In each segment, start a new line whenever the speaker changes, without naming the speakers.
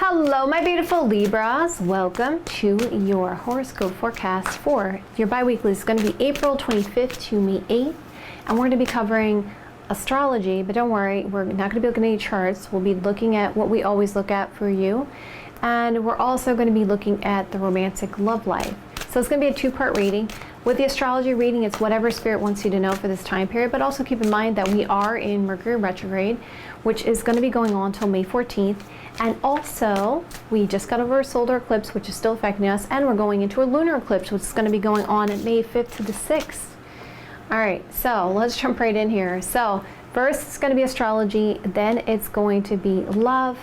Hello, my beautiful Libras. Welcome to your horoscope forecast for your bi-weekly. It's going to be April 25th to May 8th, and we're going to be covering astrology, but don't worry, we're not going to be looking at any charts. We'll be looking at what we always look at for you, and we're also going to be looking at the romantic love life. So it's going to be a two-part reading. With the astrology reading, it's whatever Spirit wants you to know for this time period, but also keep in mind that we are in Mercury retrograde, which is going to be going on until May 14th. And also, we just got over a solar eclipse, which is still affecting us, and we're going into a lunar eclipse, which is going to be going on at May 5th to the 6th. All right, so let's jump right in here. So first, it's going to be astrology, then it's going to be love.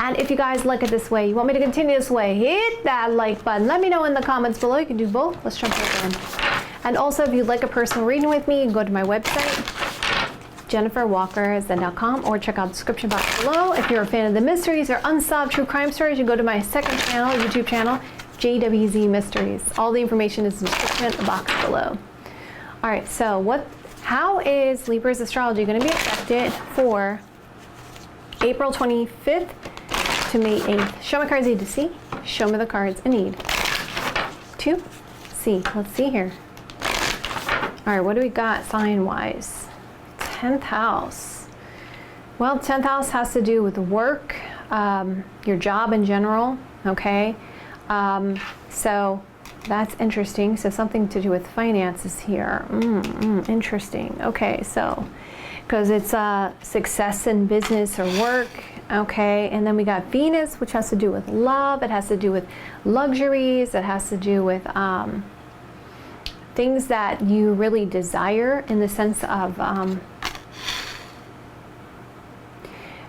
And if you guys like it this way, you want me to continue this way, hit that like button. Let me know in the comments below. You can do both. Let's jump right in. And also, if you'd like a personal reading with me, you can go to my website, JenniferWalkerZen.com, or check out the description box below. If you're a fan of the mysteries or unsolved true crime stories, you go to my second channel, YouTube channel, JWZ Mysteries. All the information is in the description box below. All right, so how is Libra's astrology going to be affected for April 25th to May 8th? Show me cards I need to see. Show me the cards I need to see. Let's see here. All right, what do we got sign-wise? 10th house. Well, 10th house has to do with work, your job in general, okay? So that's interesting. So something to do with finances here. Interesting. Okay, so because it's success in business or work, okay? And then we got Venus, which has to do with love. It has to do with luxuries. It has to do with things that you really desire in the sense of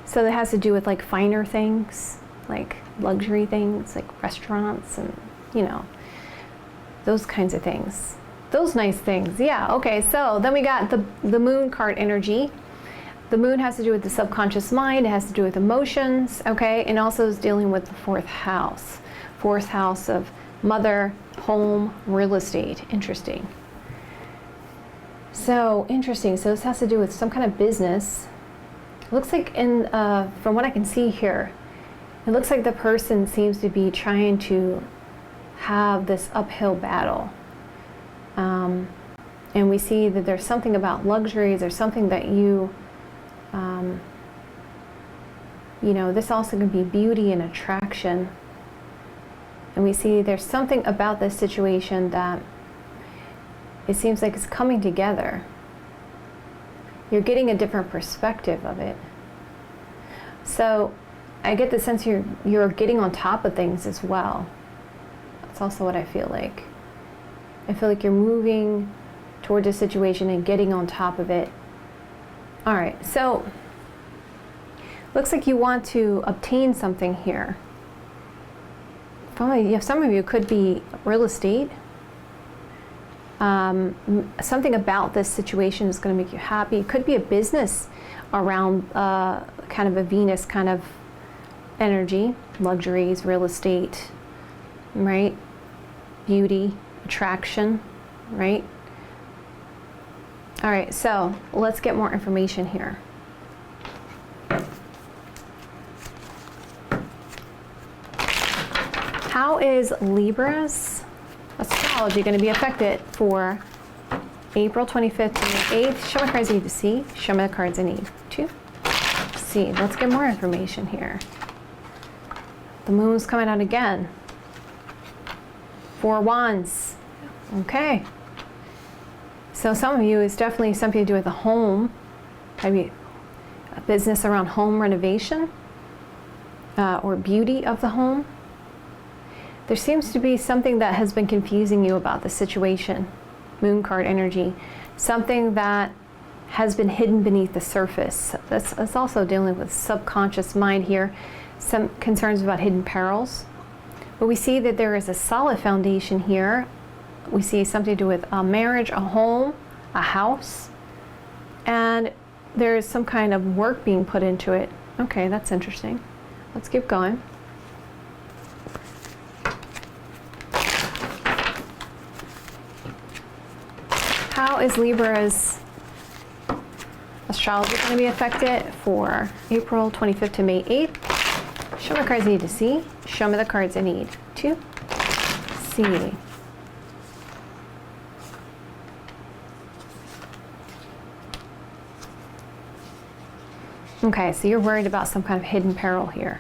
so it has to do with like finer things, like luxury things, like restaurants and, you know, those kinds of things. Those nice things, yeah, okay. So then we got the moon card energy. The moon has to do with the subconscious mind. It has to do with emotions, okay? And also is dealing with the fourth house. Fourth house of mother, home, real estate. Interesting. So, interesting. So this has to do with some kind of business. It looks like from what I can see here, it looks like the person seems to be trying to have this uphill battle. And we see that there's something about luxuries, there's something that you know, this also can be beauty and attraction. And we see there's something about this situation that it seems like it's coming together. You're getting a different perspective of it. So I get the sense you're getting on top of things as well. That's also what I feel like. I feel like you're moving towards a situation and getting on top of it. All right, so looks like you want to obtain something here. Probably, some of you could be real estate. Something about this situation is going to make you happy. It could be a business around kind of a Venus kind of energy, luxuries, real estate, right? Beauty, attraction, right? All right, so let's get more information here. How is Libra's astrology going to be affected for April 25th to May 8th? Show me the cards I need to see. Show me the cards I need to see. Let's get more information here. The moon's coming out again. 4 wands. Okay. So some of you, it's definitely something to do with a home, maybe a business around home renovation or beauty of the home. There seems to be something that has been confusing you about the situation, moon card energy, something that has been hidden beneath the surface. That's also dealing with subconscious mind here, some concerns about hidden perils. But we see that there is a solid foundation here. We see something to do with a marriage, a home, a house, and there is some kind of work being put into it. Okay, that's interesting. Let's keep going. How is Libra's astrology going to be affected for April 25th to May 8th? Show me the cards I need to see. Show me the cards I need to see. Okay, so you're worried about some kind of hidden peril here.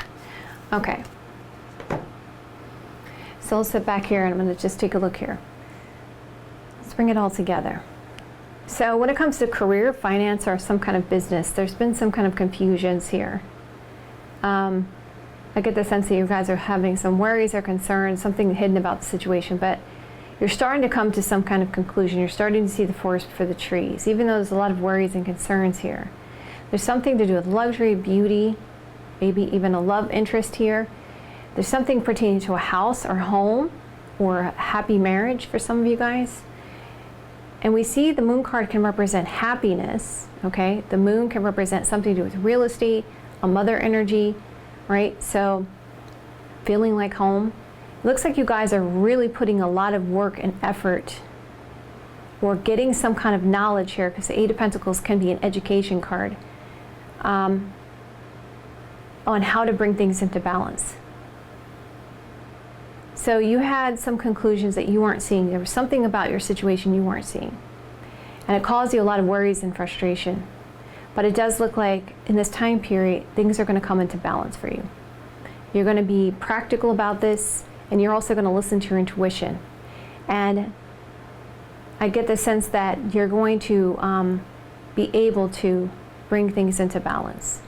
Okay. So let's sit back here and I'm going to just take a look here. Let's bring it all together. So when it comes to career, finance, or some kind of business, there's been some kind of confusions here. I get the sense that you guys are having some worries or concerns, something hidden about the situation, but you're starting to come to some kind of conclusion. You're starting to see the forest for the trees, even though there's a lot of worries and concerns here. There's something to do with luxury, beauty, maybe even a love interest here. There's something pertaining to a house or home or a happy marriage for some of you guys. And we see the moon card can represent happiness, okay? The moon can represent something to do with real estate, a mother energy, right? So feeling like home. It looks like you guys are really putting a lot of work and effort or getting some kind of knowledge here, because the Eight of Pentacles can be an education card on how to bring things into balance. So you had some conclusions that you weren't seeing. There was something about your situation you weren't seeing. And it caused you a lot of worries and frustration. But it does look like in this time period, things are going to come into balance for you. You're going to be practical about this, and you're also going to listen to your intuition. And I get the sense that you're going to be able to bring things into balance.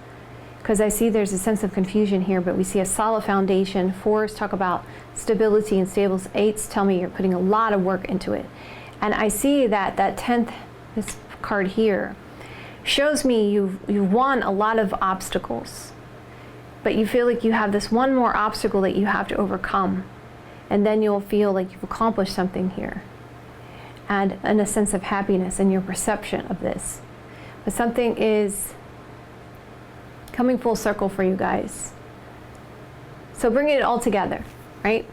Because I see there's a sense of confusion here, but we see a solid foundation. Fours talk about stability and stable. Eights tell me you're putting a lot of work into it. And I see that 10th, this card here, shows me you've won a lot of obstacles. But you feel like you have this one more obstacle that you have to overcome. And then you'll feel like you've accomplished something here. And a sense of happiness in your perception of this. But something is coming full circle for you guys. So bringing it all together, right?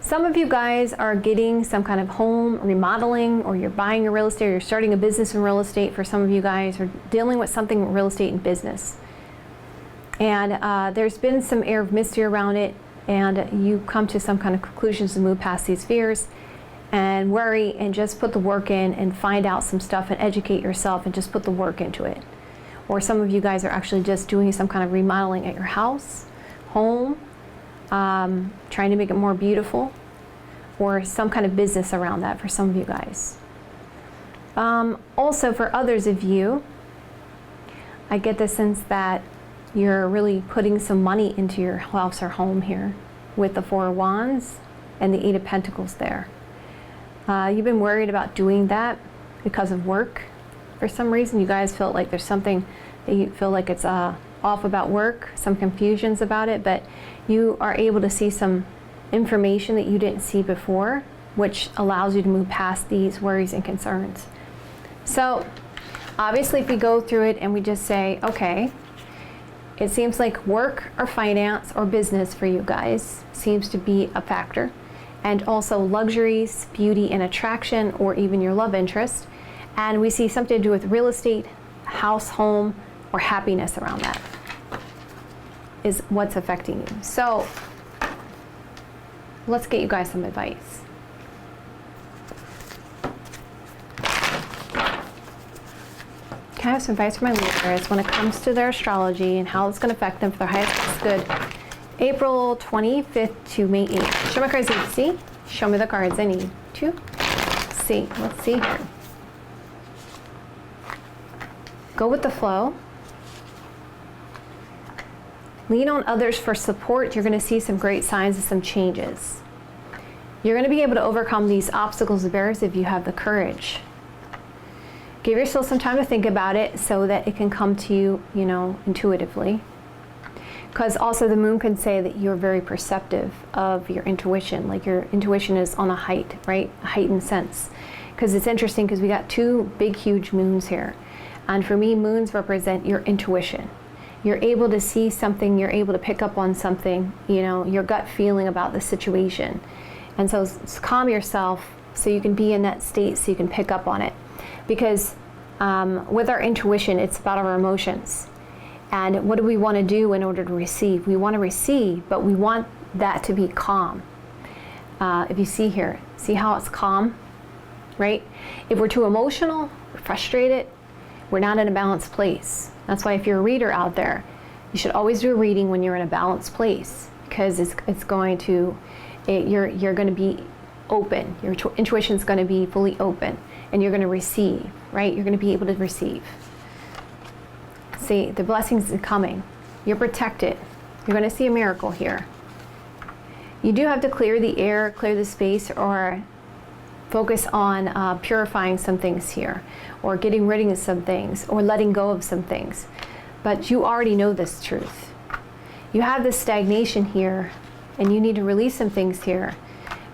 Some of you guys are getting some kind of home remodeling, or you're buying a real estate, or you're starting a business in real estate for some of you guys, or dealing with something real estate and business. And there's been some air of mystery around it, and you come to some kind of conclusions to move past these fears and worry, and just put the work in and find out some stuff and educate yourself and just put the work into it. Or some of you guys are actually just doing some kind of remodeling at your house, home, trying to make it more beautiful, or some kind of business around that for some of you guys. Also for others of you, I get the sense that you're really putting some money into your house or home here with the Four of Wands and the Eight of Pentacles there. You've been worried about doing that because of work. For some reason, you guys felt like there's something that you feel like it's off about work, some confusions about it, but you are able to see some information that you didn't see before, which allows you to move past these worries and concerns. So obviously, if we go through it and we just say, okay, it seems like work or finance or business for you guys seems to be a factor, and also luxuries, beauty and attraction, or even your love interest. And we see something to do with real estate, house, home, or happiness around that is what's affecting you. So let's get you guys some advice. Can I have some advice for my Libras when it comes to their astrology and how it's going to affect them for their highest good? April 25th to May 8th. Show me cards I need to see. Show me the cards I need to see. Let's see here. Go with the flow. Lean on others for support. You're going to see some great signs and some changes. You're going to be able to overcome these obstacles and barriers if you have the courage. Give yourself some time to think about it so that it can come to you, intuitively. Because also the moon can say that you're very perceptive of your intuition. Like your intuition is on a height, right? A heightened sense. Because it's interesting because we got two big, huge moons here. And for me, moons represent your intuition. You're able to see something, you're able to pick up on something, your gut feeling about the situation. And so calm yourself so you can be in that state so you can pick up on it. Because with our intuition, it's about our emotions. And what do we want to do in order to receive? We want to receive, but we want that to be calm. If you see here, see how it's calm, right? If we're too emotional, we're frustrated, we're not in a balanced place. That's why if you're a reader out there, you should always do a reading when you're in a balanced place, because it's going to, you're going to be open. Your intuition is going to be fully open, and you're going to receive, right? You're going to be able to receive. See, the blessings are coming. You're protected. You're going to see a miracle here. You do have to clear the air, clear the space, or focus on purifying some things here, or getting rid of some things, or letting go of some things. But you already know this truth. You have this stagnation here, and you need to release some things here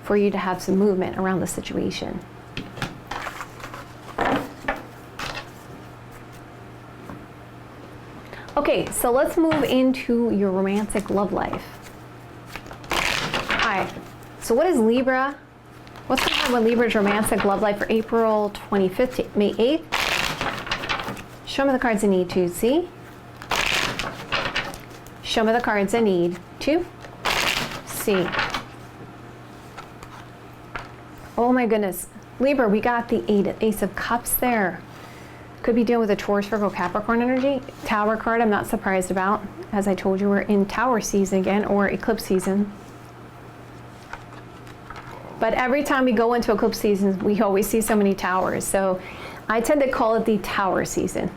for you to have some movement around the situation. Okay, so let's move into your romantic love life. Hi. So what is Libra? What's going on with Libra's romantic love life for April 25th to May 8th? Show me the cards I need to see. Show me the cards I need to see. Oh my goodness. Libra, we got the Ace of Cups there. Could be dealing with a Taurus, Virgo, Capricorn energy. Tower card, I'm not surprised about. As I told you, we're in Tower season again, or eclipse season. But every time we go into eclipse season, we always see so many towers. So I tend to call it the Tower season.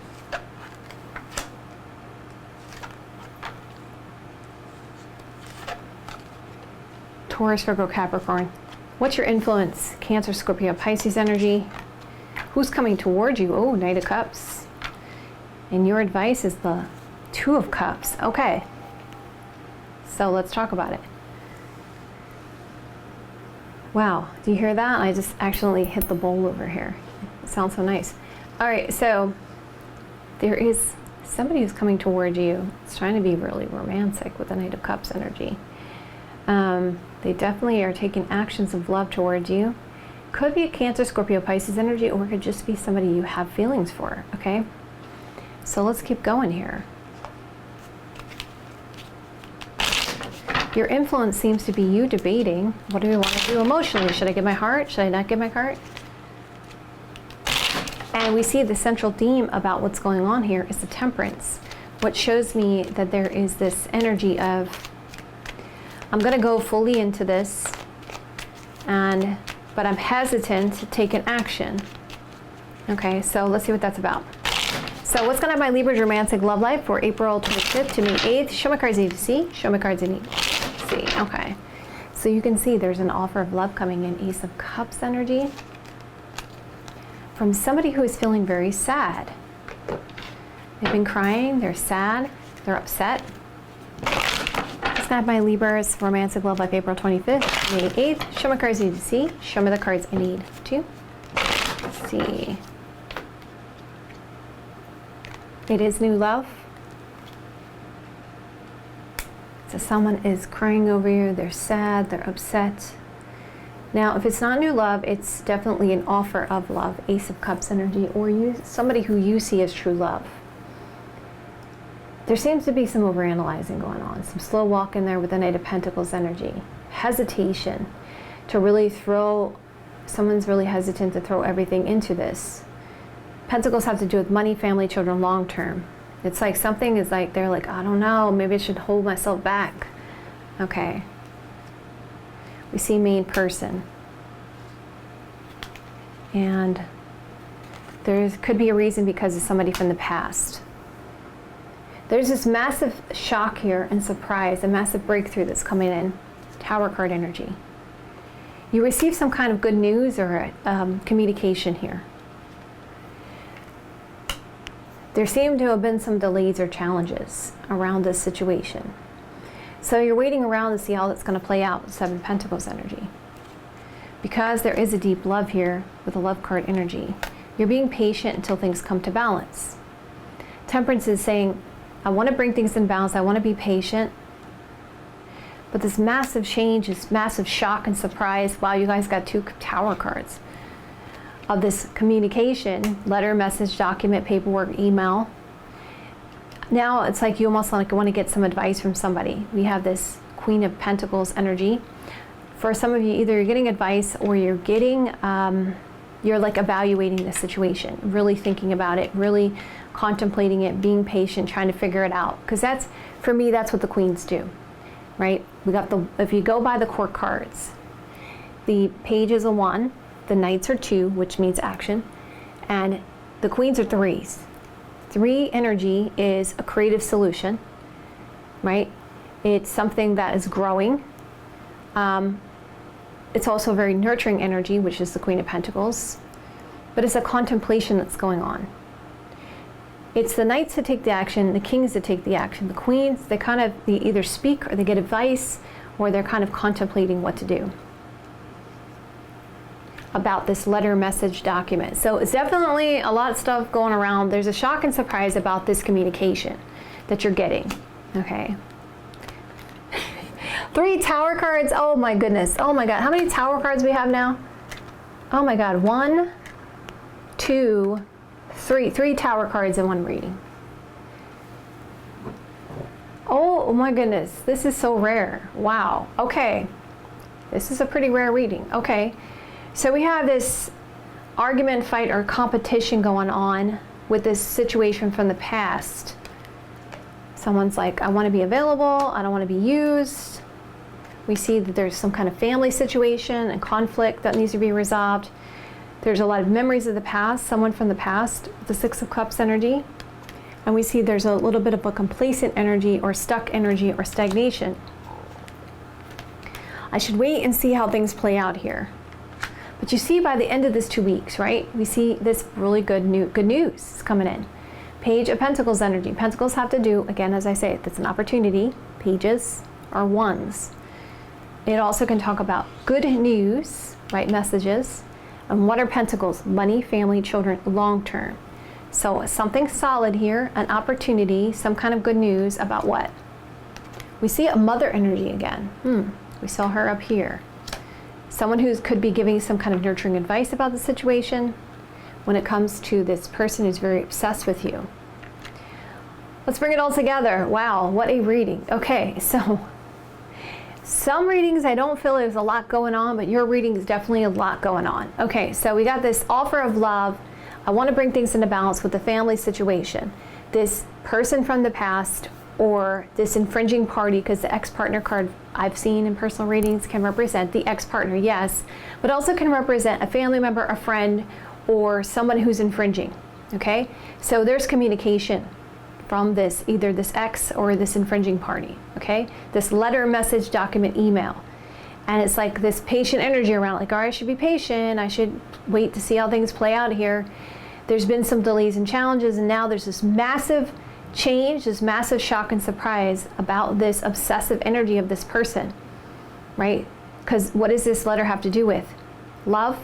Taurus, Virgo, Capricorn. What's your influence? Cancer, Scorpio, Pisces energy. Who's coming toward you? Oh, Knight of Cups. And your advice is the Two of Cups. Okay. So let's talk about it. Wow, do you hear that? I just accidentally hit the bowl over here. It sounds so nice. All right, so there is somebody who's coming toward you. It's trying to be really romantic with the Knight of Cups energy. They definitely are taking actions of love towards you. Could be a Cancer, Scorpio, Pisces energy, or it could just be somebody you have feelings for, okay? So let's keep going here. Your influence seems to be you debating, what do we want to do emotionally? Should I give my heart? Should I not give my heart? And we see the central theme about what's going on here is the Temperance, which shows me that there is this energy of, I'm going to go fully into this, but I'm hesitant to take an action. Okay, so let's see what that's about. So what's going on in my Libra's romantic love life for April 25th to May 8th? Show my cards I need to see. Show my cards I need to see. Okay. So you can see there's an offer of love coming in. Ace of Cups energy. From somebody who is feeling very sad. They've been crying. They're sad. They're upset. It's not my Libra's romantic love life April 25th, May 8th. Show my cards I need to see. Show me the cards I need to see. It is new love. So someone is crying over you, they're sad, they're upset. Now, if it's not new love, it's definitely an offer of love, Ace of Cups energy, or somebody who you see as true love. There seems to be some overanalyzing going on, some slow walk in there with the Knight of Pentacles energy. Hesitation to really someone's really hesitant to throw everything into this. Pentacles have to do with money, family, children, long term. It's like something is like, they're like, I don't know, maybe I should hold myself back. Okay. We see main person. And there could be a reason because of somebody from the past. There's this massive shock here and surprise, a massive breakthrough that's coming in. Tower card energy. You receive some kind of good news or communication here. There seem to have been some delays or challenges around this situation. So you're waiting around to see how that's going to play out with Seven of Pentacles energy. Because there is a deep love here with a love card energy, you're being patient until things come to balance. Temperance is saying, I want to bring things in balance, I want to be patient. But this massive change, this massive shock and surprise, wow, you guys got two Tower cards. Of this communication, letter, message, document, paperwork, email. Now it's like you almost like want to get some advice from somebody. We have this Queen of Pentacles energy. For some of you, either you're getting advice or you're getting, you're like evaluating the situation, really thinking about it, really contemplating it, being patient, trying to figure it out. Because that's, for me, that's what the queens do, right? We got the, if you go by the court cards, the page is a 1, the knights are 2, which means action, and the queens are 3s. 3 energy is a creative solution, right? It's something that is growing. It's also very nurturing energy, which is the Queen of Pentacles, but it's a contemplation that's going on. It's the knights that take the action, the kings that take the action. The queens, they either speak or they get advice, or they're kind of contemplating what to do about this letter message document. So it's definitely a lot of stuff going around. There's a shock and surprise about this communication that you're getting, okay? 3 tower cards, oh my goodness, oh my God. How many tower cards we have now? Oh my God, 1, 2, 3. 3 tower cards in one reading. Oh my goodness, this is so rare. Wow, okay. This is a pretty rare reading, okay. So we have this argument, fight, or competition going on with this situation from the past. Someone's like, I want to be available, I don't want to be used. We see that there's some kind of family situation and conflict that needs to be resolved. There's a lot of memories of the past, someone from the past, the 6 of Cups energy. And we see there's a little bit of a complacent energy or stuck energy or stagnation. I should wait and see how things play out here. But you see by the end of this 2 weeks, right? We see this really good news is coming in. Page of Pentacles energy. Pentacles have to do, again, as I say, that's an opportunity. Pages are 1s. It also can talk about good news, right, messages. And what are Pentacles? Money, family, children, long term. So something solid here, an opportunity, some kind of good news about what? We see a mother energy again. We saw her up here. Someone who could be giving some kind of nurturing advice about the situation when it comes to this person who's very obsessed with you. Let's bring it all together. Wow, what a reading. Okay, so some readings I don't feel there's a lot going on, but your reading is definitely a lot going on. Okay, so we got this offer of love. I want to bring things into balance with the family situation. This person from the past or this infringing party, because the ex-partner card I've seen in personal readings can represent the ex-partner, yes, but also can represent a family member, a friend, or someone who's infringing, okay? So there's communication from this, either this ex or this infringing party, okay? This letter, message, document, email. And it's like this patient energy around, like, all right, I should be patient. I should wait to see how things play out here. There's been some delays and challenges, and now there's this massive change, this massive shock and surprise about this obsessive energy of this person, right? Because what does this letter have to do with? Love,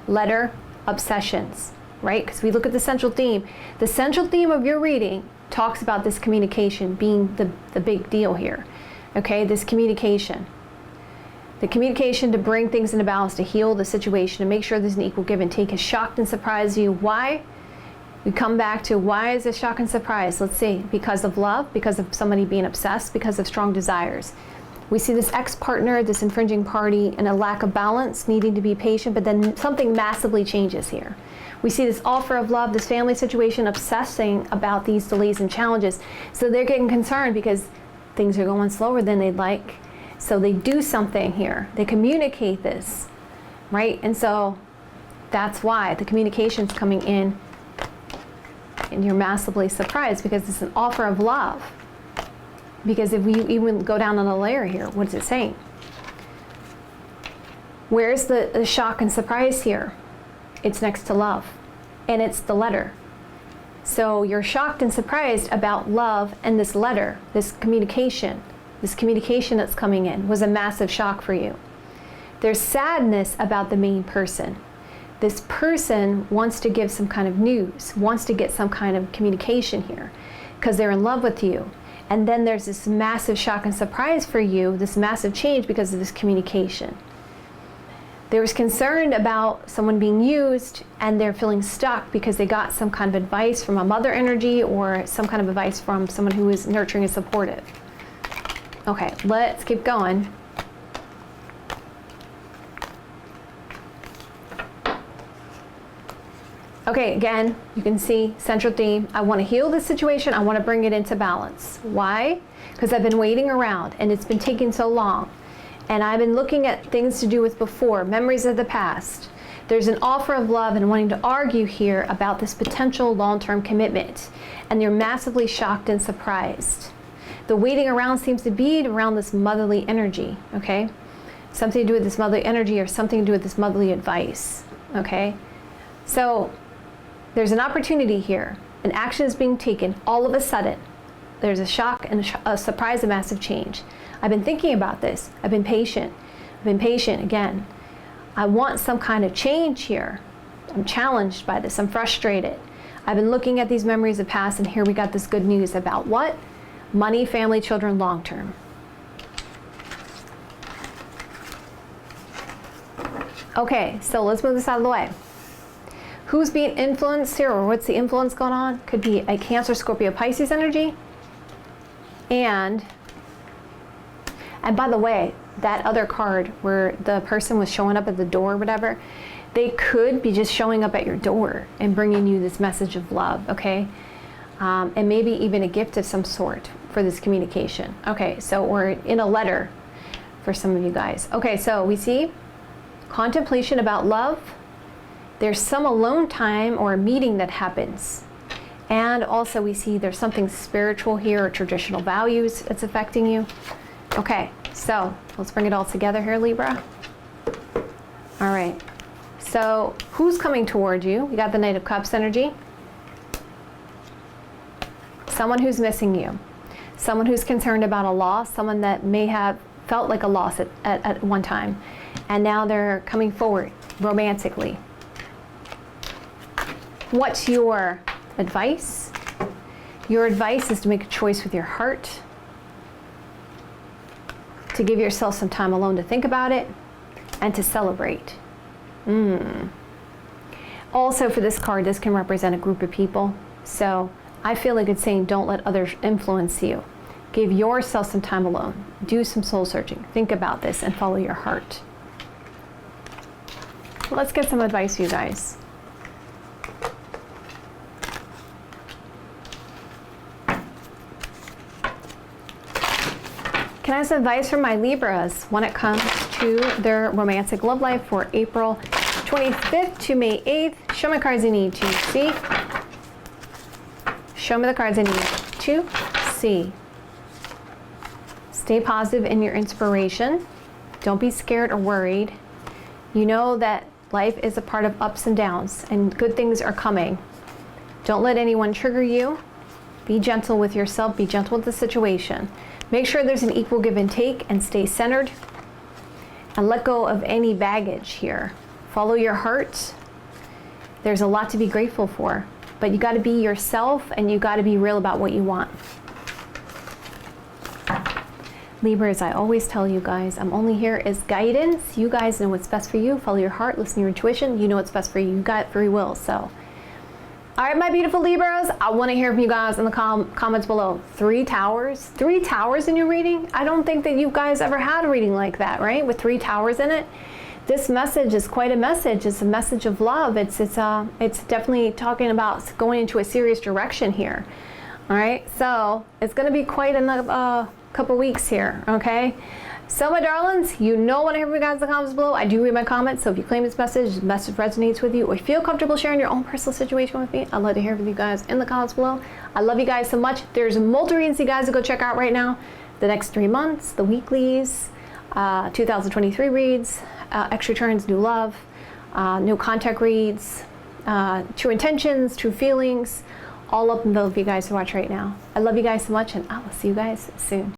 letter, obsessions, right? Because we look at the central theme. The central theme of your reading talks about this communication being the big deal here, okay? This communication. The communication to bring things into balance, to heal the situation, to make sure there's an equal give and take has shocked and surprised you. Why? We come back to why is this shock and surprise? Let's see. Because of love, because of somebody being obsessed, because of strong desires. We see this ex-partner, this infringing party, and a lack of balance, needing to be patient, but then something massively changes here. We see this offer of love, this family situation, obsessing about these delays and challenges. So they're getting concerned because things are going slower than they'd like. So they do something here. They communicate this, right? And so that's why the communication's coming in and you're massively surprised because it's an offer of love. Because if we even go down on a layer here, what is it saying? Where's the shock and surprise here? It's next to love, and it's the letter. So you're shocked and surprised about love and this letter, this communication that's coming in was a massive shock for you. There's sadness about the main person. This person wants to give some kind of news, wants to get some kind of communication here because they're in love with you. And then there's this massive shock and surprise for you, this massive change because of this communication. There was concern about someone being used and they're feeling stuck because they got some kind of advice from a mother energy or some kind of advice from someone who is nurturing and supportive. Okay, let's keep going. Okay, again, you can see central theme. I want to heal this situation. I want to bring it into balance. Why? Because I've been waiting around and it's been taking so long. And I've been looking at things to do with before, memories of the past. There's an offer of love and wanting to argue here about this potential long-term commitment. And you're massively shocked and surprised. The waiting around seems to be around this motherly energy, okay? Something to do with this motherly energy or something to do with this motherly advice, okay? So there's an opportunity here. An action is being taken all of a sudden. There's a shock and a surprise, a massive change. I've been thinking about this. I've been patient. I've been patient again. I want some kind of change here. I'm challenged by this. I'm frustrated. I've been looking at these memories of past, and here we got this good news about what? Money, family, children, long term. Okay, so let's move this out of the way. Who's being influenced here, or what's the influence going on? Could be a Cancer, Scorpio, Pisces energy. And by the way, that other card where the person was showing up at the door or whatever, they could be just showing up at your door and bringing you this message of love, okay? And maybe even a gift of some sort for this communication. Okay, so or in a letter for some of you guys. Okay, so we see contemplation about love. There's some alone time or a meeting that happens. And also we see there's something spiritual here or traditional values that's affecting you. Okay, so let's bring it all together here, Libra. All right, so who's coming toward you? We got the Knight of Cups energy. Someone who's missing you. Someone who's concerned about a loss, someone that may have felt like a loss at one time. And now they're coming forward romantically. What's your advice? Your advice is to make a choice with your heart, to give yourself some time alone to think about it, and to celebrate. Also for this card, this can represent a group of people. So I feel like it's saying don't let others influence you. Give yourself some time alone. Do some soul searching. Think about this and follow your heart. Let's get some advice for you guys. Can I have some advice from my Libras when it comes to their romantic love life for April 25th to May 8th? Show me the cards I need to see. Show me the cards I need to see. Stay positive in your inspiration. Don't be scared or worried. You know that life is a part of ups and downs, and good things are coming. Don't let anyone trigger you. Be gentle with yourself. Be gentle with the situation. Make sure there's an equal give and take, and stay centered. And let go of any baggage here. Follow your heart. There's a lot to be grateful for, but you got to be yourself, and you got to be real about what you want. Libras, I always tell you guys, I'm only here as guidance. You guys know what's best for you. Follow your heart, listen to your intuition. You know what's best for you. You got free will. So, all right, my beautiful Libras, I want to hear from you guys in the comments below. 3 towers? 3 towers in your reading? I don't think that you guys ever had a reading like that, right? With 3 towers in it. This message is quite a message. It's a message of love. It's definitely talking about going into a serious direction here. All right, so it's going to be quite a couple weeks here, okay? So my darlings, you know what I hear from you guys in the comments below. I do read my comments, so if you claim this message resonates with you, or feel comfortable sharing your own personal situation with me, I'd love to hear from you guys in the comments below. I love you guys so much. There's multiple readings you guys to go check out right now. The next 3 months, the weeklies, 2023 reads, extra turns, new love, new contact reads, true intentions, true feelings, all of them for you guys to watch right now. I love you guys so much, and I will see you guys soon.